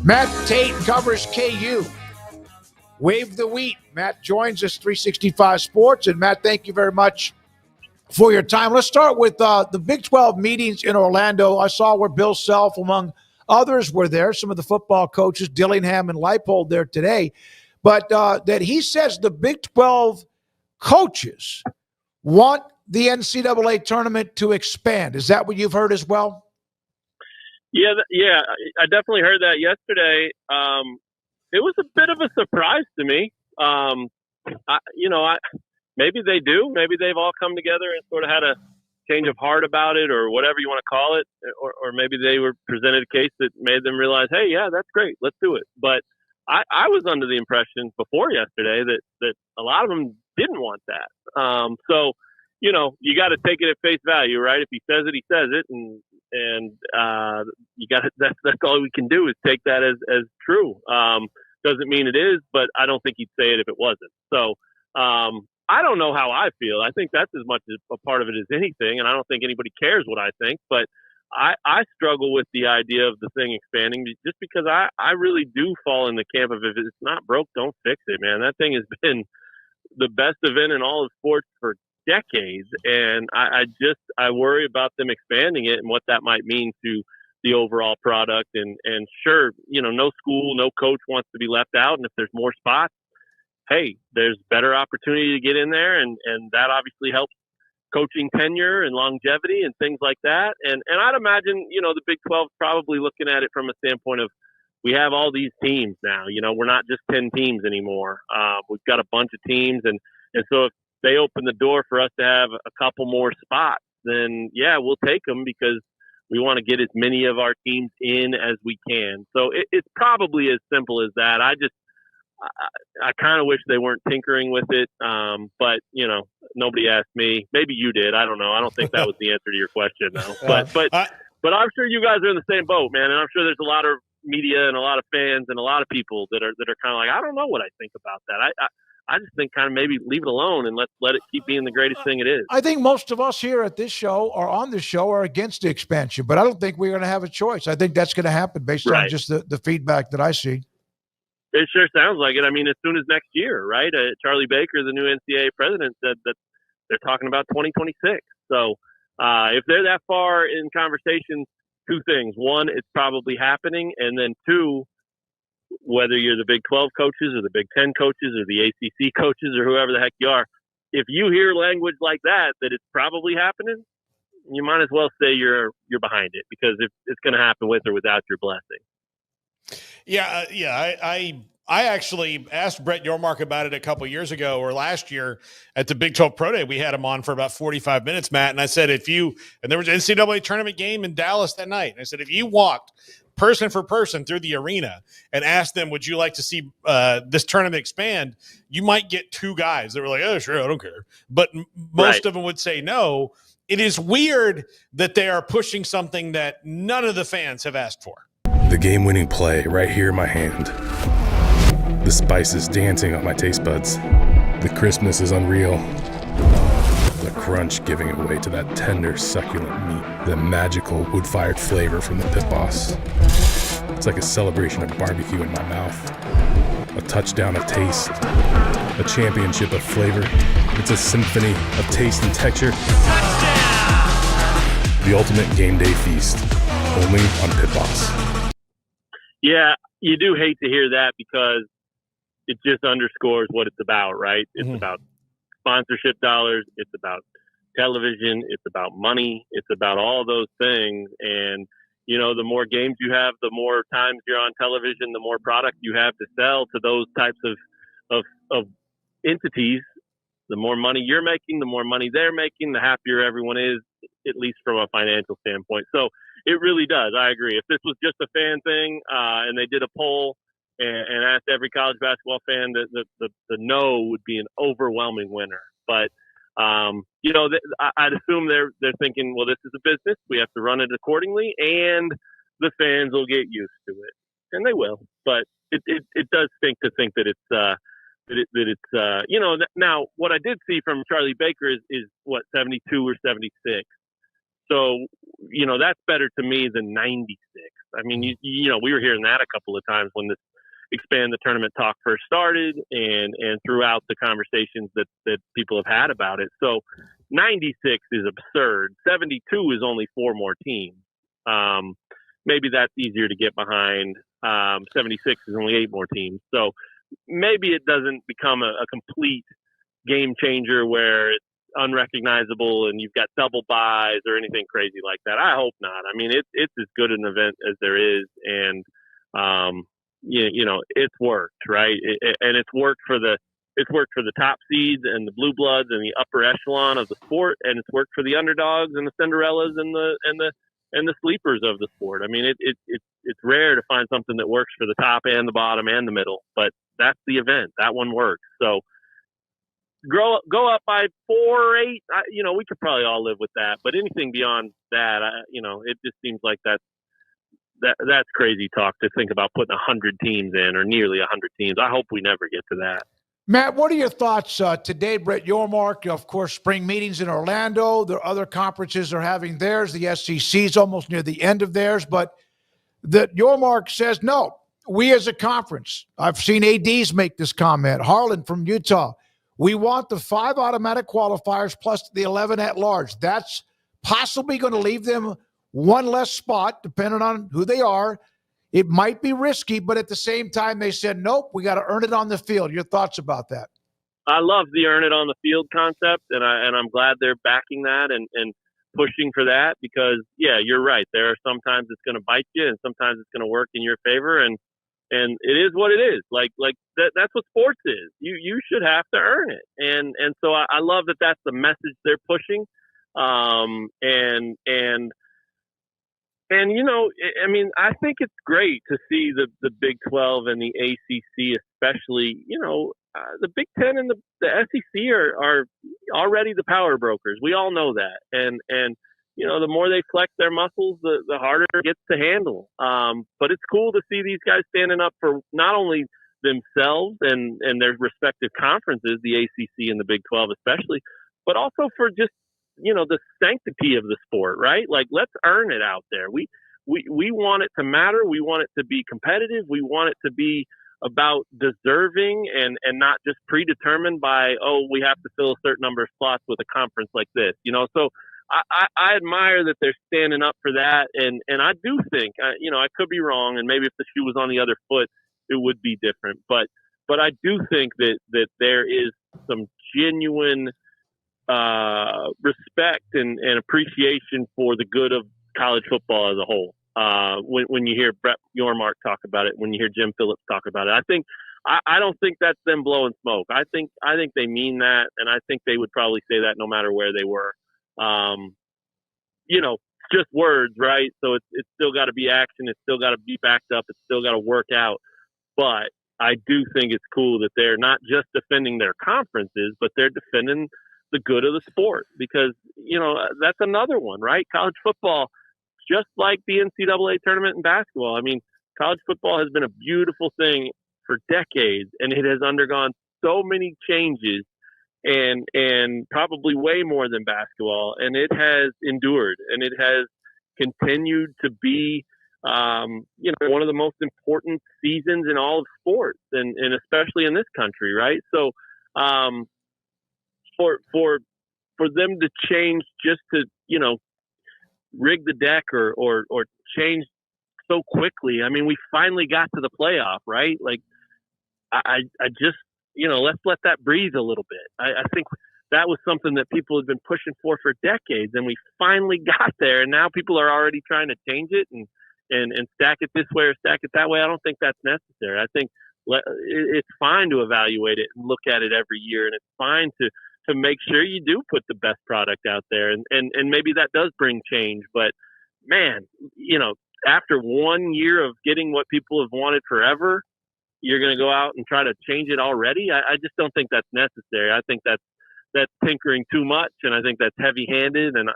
Matt Tait covers KU. Wave the wheat. Matt joins us, 365 Sports. And Matt, thank you very much for your time. Let's start with the Big 12 meetings in Orlando. I saw where Bill Self, among others, were there. Some of the football coaches, Dillingham and Leipold, there today. But that he says the Big 12 coaches want the NCAA tournament to expand. Is that what you've heard as well? Yeah, I definitely heard that yesterday. It was a bit of a surprise to me. Maybe they do. Maybe they've all come together and sort of had a change of heart about it, or whatever you want to call it, or maybe they were presented a case that made them realize, hey, yeah, that's great, let's do it. But I was under the impression before yesterday that a lot of them didn't want that. So, you got to take it at face value, right? If he says it, he says it, and you got that's all we can do is take that as true. Doesn't mean it is, but I don't think he'd say it if it wasn't. So I don't know how I feel. I think that's as much as a part of it as anything, and I don't think anybody cares what I think. But I struggle with the idea of the thing expanding just because I really do fall in the camp of if it's not broke, don't fix it, man. That thing has been the best event in all of sports for decades, and I worry about them expanding it and what that might mean to the overall product. And sure, no school, no coach wants to be left out, and if there's more spots, hey, there's better opportunity to get in there, and that obviously helps coaching tenure and longevity and things like that. And I'd imagine, the Big 12 is probably looking at it from a standpoint of, we have all these teams now. We're not just 10 teams anymore. We've got a bunch of teams, and so if they open the door for us to have a couple more spots, then yeah, we'll take them because we want to get as many of our teams in as we can. So it's probably as simple as that. I kind of wish they weren't tinkering with it, but nobody asked me. Maybe you did. I don't know. I don't think that was the answer to your question, though. But I'm sure you guys are in the same boat, man. And I'm sure there's a lot of media and a lot of fans and a lot of people that are kind of like, I don't know what I think about that. I just think kind of maybe leave it alone and let it keep being the greatest thing it is. I think most of us here at this show or on this show are against the expansion, but I don't think we're going to have a choice. I think that's going to happen based on just the feedback that I see. It sure sounds like it. I mean, as soon as next year, right? Charlie Baker, the new NCAA president, said that they're talking about 2026. So if they're that far in conversation, two things. One, it's probably happening. And then two, whether you're the Big 12 coaches or the Big 10 coaches or the ACC coaches or whoever the heck you are, if you hear language like that it's probably happening, you might as well say you're behind it, because it's going to happen with or without your blessing. I actually asked Brett Yormark about it a couple years ago or last year at the Big 12 Pro Day. We had him on for about 45 minutes, Matt. And I said, and there was an NCAA tournament game in Dallas that night. And I said, if you walked person for person through the arena and asked them, would you like to see this tournament expand? You might get two guys that were like, oh, sure, I don't care. But most of them would say no. It is weird that they are pushing something that none of the fans have asked for. The game-winning play right here in my hand. The spices dancing on my taste buds. The crispness is unreal. The crunch giving it way to that tender, succulent meat. The magical wood-fired flavor from the Pit Boss. It's like a celebration of barbecue in my mouth. A touchdown of taste. A championship of flavor. It's a symphony of taste and texture. Touchdown! The ultimate game day feast. Only on Pit Boss. Yeah, you do hate to hear that because it just underscores what it's about, right? It's about sponsorship dollars. It's about television. It's about money. It's about all those things. And, the more games you have, the more times you're on television, the more product you have to sell to those types of entities. The more money you're making, the more money they're making, the happier everyone is, at least from a financial standpoint. So it really does. I agree. If this was just a fan thing and they did a poll and asked every college basketball fan, the no would be an overwhelming winner. But, I'd assume they're thinking, well, this is a business. We have to run it accordingly, and the fans will get used to it. And they will. But it does stink to think that it's now what I did see from Charlie Baker is what, 72 or 76. So, that's better to me than 96. I mean, we were hearing that a couple of times when this expand the tournament talk first started and throughout the conversations that people have had about it. So 96 is absurd. 72 is only 4 more teams. Maybe that's easier to get behind. 76 is only 8 more teams. So maybe it doesn't become a complete game changer where it's unrecognizable and you've got double buys or anything crazy like that. I hope not. I mean, it's as good an event as there is. And, it's worked, right? And it's worked for the top seeds and the blue bloods and the upper echelon of the sport, and it's worked for the underdogs and the Cinderellas and the sleepers of the sport. I mean, it's rare to find something that works for the top and the bottom and the middle, but that's the event. That one works. So go up by 4 or 8. We could probably all live with that, but anything beyond that, it just seems like that's crazy talk to think about putting 100 teams in or nearly 100 teams. I hope we never get to that. Matt, what are your thoughts today? Brett Yormark, of course, spring meetings in Orlando. There are other conferences are having theirs. The SEC is almost near the end of theirs, but Yormark says, no, we as a conference, I've seen ADs make this comment. Harlan from Utah, we want the 5 automatic qualifiers plus the 11 at large. That's possibly going to leave them one less spot, depending on who they are. It might be risky, but at the same time, they said, nope, we got to earn it on the field. Your thoughts about that? I love the earn it on the field concept, and I'm glad they're backing that and pushing for that because, yeah, you're right. There are sometimes it's going to bite you, and sometimes it's going to work in your favor, and it is what it is. Like that's what sports is. You should have to earn it, and so I love that that's the message they're pushing, I mean, I think it's great to see the Big 12 and the ACC, especially. The Big 10 and the SEC are already the power brokers. We all know that, and the more they flex their muscles, the harder it gets to handle. But it's cool to see these guys standing up for not only themselves and their respective conferences, the ACC and the Big 12 especially, but also for just the sanctity of the sport, right? Like, let's earn it out there. We want it to matter. We want it to be competitive. We want it to be about deserving and not just predetermined by, we have to fill a certain number of slots with a conference like this, So I admire that they're standing up for that. And I do think, I could be wrong. And maybe if the shoe was on the other foot, it would be different. But I do think that there is some genuine respect and appreciation for the good of college football as a whole. When you hear Brett Yormark talk about it, when you hear Jim Phillips talk about it, I don't think that's them blowing smoke. I think they mean that, and I think they would probably say that no matter where they were. It's just words, right? So it's still got to be action. It's still got to be backed up. It's still got to work out. But I do think it's cool that they're not just defending their conferences, but they're defending the good of the sport because, that's another one, right? College football, just like the NCAA tournament in basketball. I mean, college football has been a beautiful thing for decades, and it has undergone so many changes and probably way more than basketball. And it has endured, and it has continued to be, one of the most important seasons in all of sports, and especially in this country, right? So, for them to change just to, rig the deck or change so quickly. I mean, we finally got to the playoff, right? Like, I just, let's let that breathe a little bit. I think that was something that people had been pushing for decades, and we finally got there. And now people are already trying to change it and stack it this way or stack it that way. I don't think that's necessary. I think it's fine to evaluate it and look at it every year, and it's fine to make sure you do put the best product out there. And maybe that does bring change. But, man, after 1 year of getting what people have wanted forever, you're going to go out and try to change it already? I just don't think that's necessary. I think that's tinkering too much, and I think that's heavy-handed. And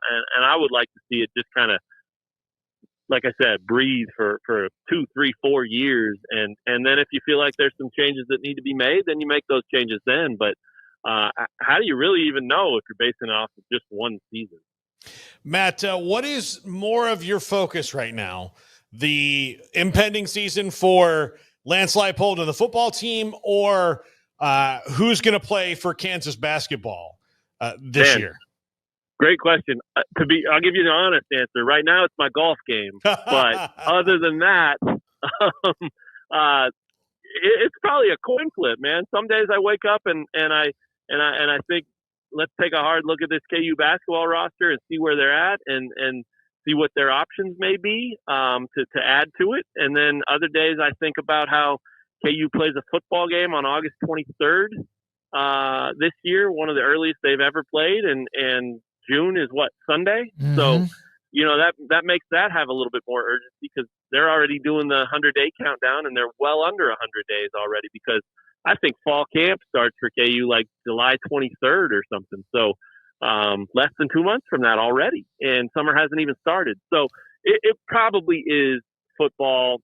I would like to see it just kind of, like I said, breathe for 2, 3, 4 years. And then if you feel like there's some changes that need to be made, then you make those changes then. But how do you really even know if you're basing it off of just one season? Matt, what is more of your focus right now? The impending season for Lance Leipold and the football team, or who's going to play for Kansas basketball this year? Great question. I'll give you the honest answer. Right now, it's my golf game. But other than that, it's probably a coin flip, man. Some days I wake up and I think, let's take a hard look at this KU basketball roster and see where they're at and see what their options may be to add to it. And then other days I think about how KU plays a football game on August 23rd this year, one of the earliest they've ever played, and June is Sunday. Mm-hmm. So, that makes that have a little bit more urgency because they're already doing the 100-day countdown and they're well under 100 days already because I think fall camp starts for KU like July 23rd or something. So, less than 2 months from that already, and summer hasn't even started. So it probably is football.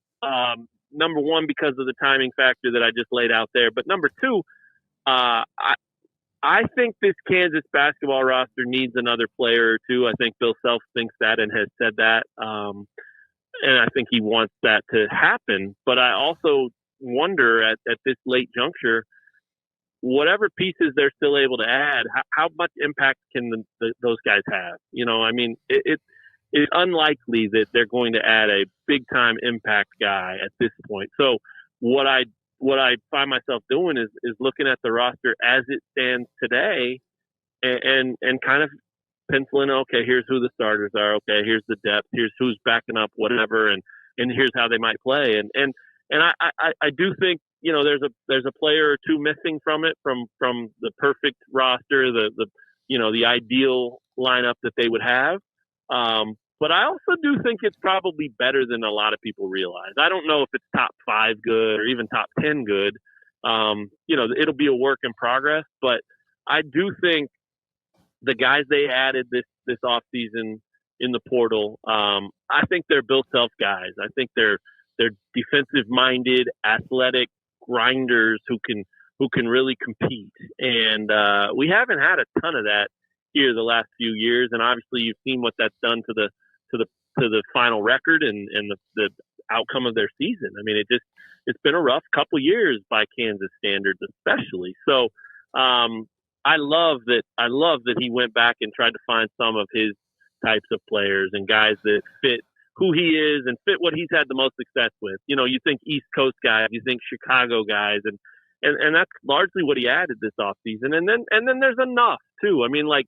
Number one, because of the timing factor that I just laid out there. But number two, I think this Kansas basketball roster needs another player or two. I think Bill Self thinks that and has said that. And I think he wants that to happen. But I also wonder at this late juncture, whatever pieces they're still able to add, how much impact can those guys have? It's unlikely that they're going to add a big-time impact guy at this point. So what I find myself doing is looking at the roster as it stands today and kind of penciling, okay, here's who the starters are. Okay, here's the depth. Here's who's backing up whatever, and here's how they might play. And I do think, there's a player or two missing from it, from the perfect roster, the ideal lineup that they would have. But I also do think it's probably better than a lot of people realize. I don't know if it's top 5 good or even top 10 good. It'll be a work in progress, but I do think the guys they added this offseason in the portal, I think they're Bill Self guys. I think they're defensive-minded, athletic grinders who can really compete. And we haven't had a ton of that here the last few years, and obviously you've seen what that's done to the final record and the outcome of their season. I mean, it's been a rough couple years by Kansas standards, especially. So I love that he went back and tried to find some of his types of players and guys that fit who he is and fit what he's had the most success with. You think East Coast guys, you think Chicago guys, and that's largely what he added this offseason. And then there's enough too. I mean, like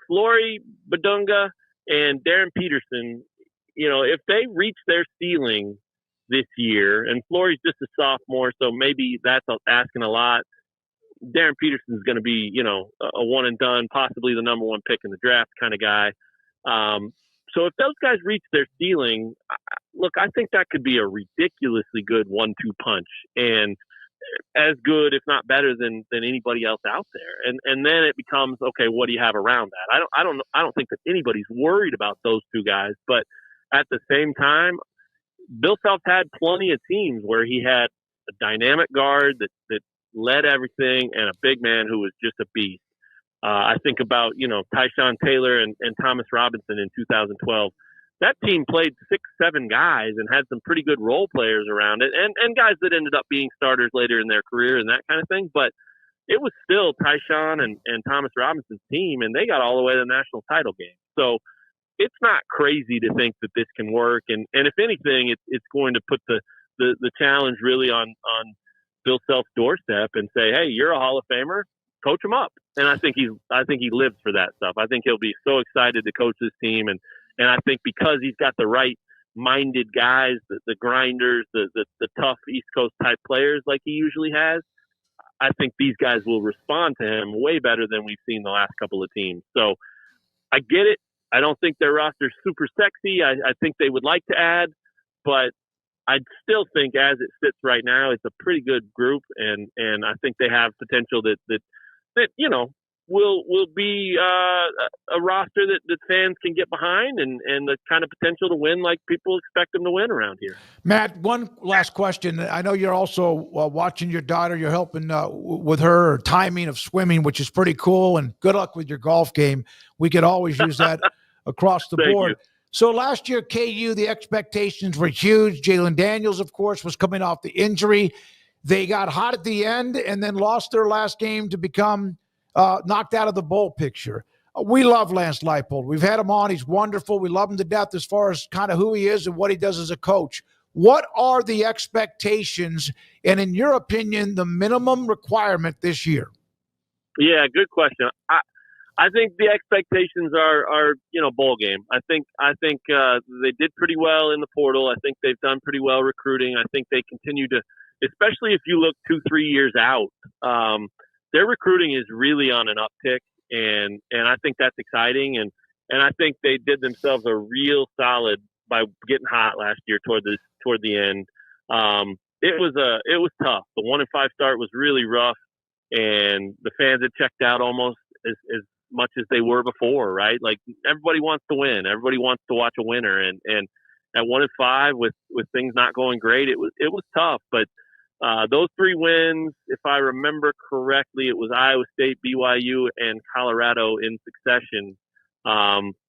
Flory Badunga and Darren Peterson, if they reach their ceiling this year, and Flory's just a sophomore, so maybe that's asking a lot. Darren Peterson's going to be, a one and done, possibly the number one pick in the draft kind of guy. So if those guys reach their ceiling, look, I think that could be a ridiculously good 1-2 punch, and as good, if not better than anybody else out there. And then it becomes, okay, what do you have around that? I don't think that anybody's worried about those two guys, but at the same time, Bill Self had plenty of teams where he had a dynamic guard that led everything and a big man who was just a beast. I think about, Tyshawn Taylor and Thomas Robinson in 2012. That team played 6-7 guys and had some pretty good role players around it and guys that ended up being starters later in their career and that kind of thing. But it was still Tyshawn and Thomas Robinson's team, and they got all the way to the national title game. So it's not crazy to think that this can work. And if anything, it's going to put the challenge really on Bill Self's doorstep and say, hey, you're a Hall of Famer, coach him up. And I think he lives for that stuff. I think he'll be so excited to coach this team. And I think because he's got the right minded guys, the grinders, the tough East Coast type players like he usually has, I think these guys will respond to him way better than we've seen the last couple of teams. So I get it. I don't think their roster's super sexy. I think they would like to add, but I still think as it sits right now, it's a pretty good group, and I think they have potential that will be a roster that fans can get behind and the kind of potential to win like people expect them to win around here. Matt, one last question. I know you're also watching your daughter. You're helping with her timing of swimming, which is pretty cool, and good luck with your golf game. We could always use that across the Thank board. you. So last year, KU, the expectations were huge. Jalen Daniels, of course, was coming off the injury. They got hot at the end and then lost their last game to become knocked out of the bowl picture. We love Lance Leipold. We've had him on. He's wonderful. We love him to death as far as kind of who he is and what he does as a coach. What are the expectations and, in your opinion, the minimum requirement this year? Yeah, good question. I think the expectations are bowl game. I think they did pretty well in the portal. I think they've done pretty well recruiting. I think they continue to, especially if you look 2-3 years out, their recruiting is really on an uptick, and I think that's exciting. And I think they did themselves a real solid by getting hot last year toward the end. It was tough. The 1-5 start was really rough, and the fans had checked out almost as much as they were before, right? Like, everybody wants to win. Everybody wants to watch a winner. And at 1-5 with things not going great, it was tough. But those 3 wins, if I remember correctly, it was Iowa State, BYU, and Colorado in succession.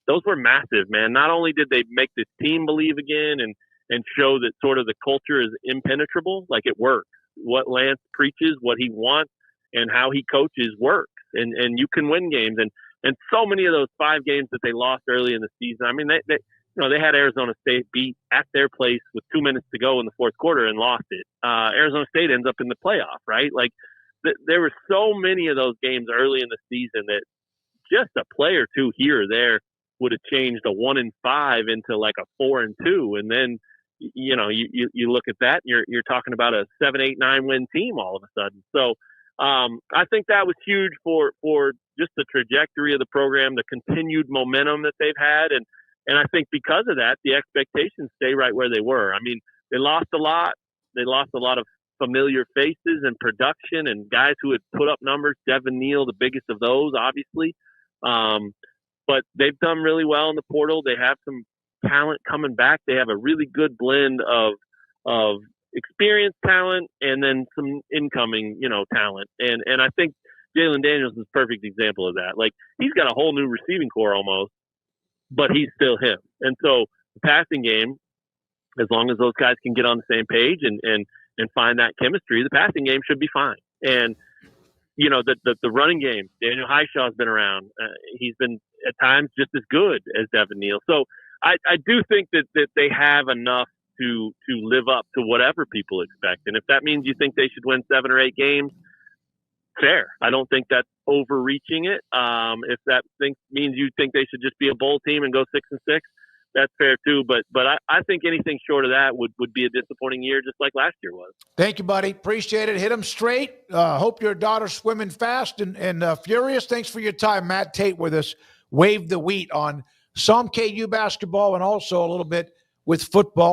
Those were massive, man. Not only did they make this team believe again and show that sort of the culture is impenetrable, like it works. What Lance preaches, what he wants, and how he coaches works. And you can win games. And so many of those 5 games that they lost early in the season, I mean, they had Arizona State beat at their place with 2 minutes to go in the fourth quarter and lost it. Arizona State ends up in the playoff, right? Like, there were so many of those games early in the season that just a play or two here or there would have changed a 1-5 into like a 4-2. And then, you look at that, and you're talking about a 7, 8, 9 win team all of a sudden. So, I think that was huge for just the trajectory of the program, the continued momentum that they've had. And I think because of that, the expectations stay right where they were. I mean, they lost a lot. They lost a lot of familiar faces and production and guys who had put up numbers. Devin Neal, the biggest of those, obviously. But they've done really well in the portal. They have some talent coming back. They have a really good blend of experienced talent and then some incoming, talent. And I think Jalen Daniels is a perfect example of that. Like, he's got a whole new receiving core almost, but he's still him. And so the passing game, as long as those guys can get on the same page and find that chemistry, the passing game should be fine. And, the running game, Daniel Highshaw's been around. He's been at times just as good as Devin Neal. So I do think that they have enough to live up to whatever people expect. And if that means you think they should win 7 or 8 games, fair. I don't think that's overreaching it. If that means you think they should just be a bowl team and go 6-6, that's fair too. But I think anything short of that would be a disappointing year, just like last year was. Thank you, buddy. Appreciate it. Hit them straight. Hope your daughter's swimming fast and furious. Thanks for your time. Matt Tait with us. Wave the wheat on some KU basketball and also a little bit with football.